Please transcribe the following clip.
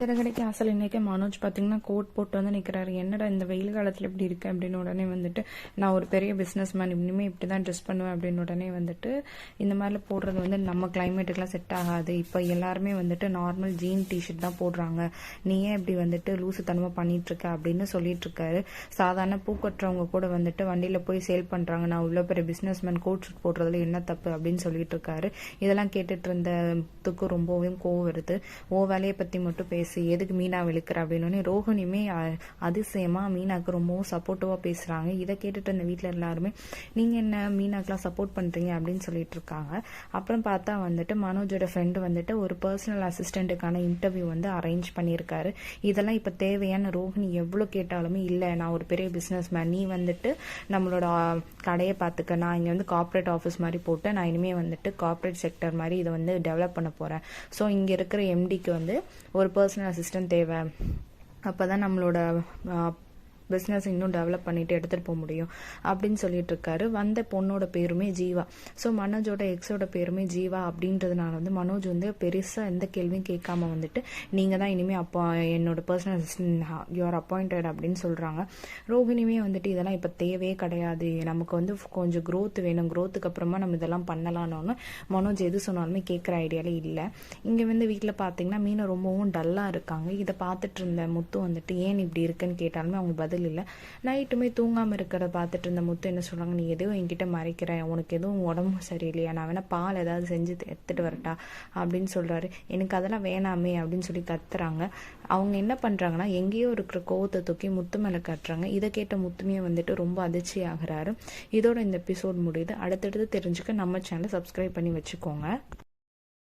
சிறகடைக்கு அசல் இன்னைக்கு மனோஜ் பார்த்தீங்கன்னா கோட் போட்டு வந்து நிற்கிறாரு. என்னடா இந்த வெயில் காலத்தில் இப்படி இருக்கு அப்படின்னு உடனே வந்துட்டு நான் ஒரு பெரிய பிஸ்னஸ் மேன் இனிமேல் இப்படி தான் ட்ரெஸ் பண்ணுவேன் அப்படின்னு உடனே வந்துட்டு இந்த மாதிரிலாம் போடுறது வந்து நம்ம கிளைமேட்டுக்கெலாம் செட் ஆகாது. இப்போ எல்லாருமே வந்துட்டு நார்மல் ஜீன் டிஷர்ட் தான் போடுறாங்க. நீ ஏன் இப்படி வந்துட்டு லூசுத்தனமாக பண்ணிட்டு இருக்க அப்படின்னு சொல்லிட்டு இருக்காரு. சாதாரண பூ கட்டுறவங்க கூட வந்துட்டு வண்டியில் போய் சேல் பண்ணுறாங்க. நான் இவ்வளோ பெரிய பிஸ்னஸ் மேன் கோட் ஷூட் போடுறதுல என்ன தப்பு அப்படின்னு சொல்லிட்டு இருக்காரு. இதெல்லாம் கேட்டுட்டு இருந்ததுக்கு ரொம்பவும் கோவம் வருது. வேலையை பற்றி மட்டும் பேச எதுக்கு மீனா விழுக்கிற அப்படின்னு ரோஹிணியுமே அதிசயமா மீனாக்கு ரொம்பவும் சப்போர்ட்டிவா பேசுறாங்க. இதை கேட்டுட்டு இந்த வீட்டில் எல்லாருமே நீங்க என்ன மீனாக்கெல்லாம் சப்போர்ட் பண்றீங்க அப்படின்னு சொல்லிட்டு இருக்காங்க. அப்புறம் பார்த்தா வந்துட்டு மனோஜோட ஃப்ரெண்டு வந்துட்டு ஒரு பர்சனல் அசிஸ்டண்ட்டுக்கான இன்டர்வியூ வந்து அரேஞ்ச் பண்ணியிருக்காரு. இதெல்லாம் இப்போ தேவையான ரோஹிணி எவ்வளோ கேட்டாலுமே இல்லை, நான் ஒரு பெரிய பிஸ்னஸ் மேன், நீ வந்துட்டு நம்மளோட கடையை பார்த்துக்க, நான் இங்கே வந்து கார்பரேட் ஆஃபீஸ் மாதிரி போட்டு நான் இனிமேல் வந்துட்டு கார்பரேட் செக்டர் மாதிரி இதை வந்து டெவலப் பண்ண போகிறேன். ஸோ இங்கே இருக்கிற எம்டிக்கு வந்து ஒரு பர்சனல் அசிஸ்டன்ட் தேவை. அப்பதான் நம்மளோட பிஸ்னஸ் இன்னும் டெவலப் பண்ணிட்டு எடுத்துகிட்டு போக முடியும் அப்படின்னு சொல்லிட்டு இருக்காரு. வந்த பொண்ணோட பேருமே ஜீவா. ஸோ மனோஜோட எக்ஸோட பேருமே ஜீவா அப்படின்றதுனால வந்து மனோஜ் வந்து பெருசாக எந்த கேள்வியும் கேட்காம வந்துட்டு நீங்கள் தான் இனிமேல் என்னோட பர்சனல் அசிஸ்டன்ட், யூஆர் அப்பாயிண்டட் அப்படின்னு சொல்கிறாங்க. ரோஹிணியுமே வந்துட்டு இதெல்லாம் இப்போ தேவையே கிடையாது, நமக்கு வந்து கொஞ்சம் க்ரோத் வேணும், க்ரோத்துக்கு அப்புறமா நம்ம இதெல்லாம் பண்ணலான்னு மனோஜ் எது சொன்னாலுமே கேட்குற ஐடியாலே இல்லை. இங்கே வந்து வீட்டில் பார்த்தீங்கன்னா மீனை ரொம்பவும் டல்லாக இருக்காங்க. இதை பார்த்துட்டு இருந்த முத்து வந்துட்டு ஏன் இப்படி இருக்குன்னு கேட்டாலுமே அவங்க பதில் இல்லை. நைட்டுமே தூங்காமல் இருக்கிறத பார்த்துட்டு இருந்த முத்து என்ன சொல்கிறாங்க, நீ எதுவும் என்கிட்ட மறைக்கிற, உனக்கு எதுவும் உடம்பு சரியில்லையா, நான் வேணா பால் ஏதாவது செஞ்சு எடுத்துட்டு வரட்டா அப்படின்னு சொல்கிறாரு. எனக்கு அதெல்லாம் வேணாமே அப்படின்னு சொல்லி கத்துறாங்க. அவங்க என்ன பண்ணுறாங்கன்னா எங்கேயோ இருக்கிற கோவத்தை தூக்கி முத்து மேலே கட்டுறாங்க. இதை கேட்ட முத்துமே வந்துட்டு ரொம்ப அதிர்ச்சி ஆகிறாரு. இதோட இந்த எபிசோட் முடியுது. அடுத்தடுத்து தெரிஞ்சுக்க நம்ம சேனலை சப்ஸ்கிரைப் பண்ணி வச்சுக்கோங்க.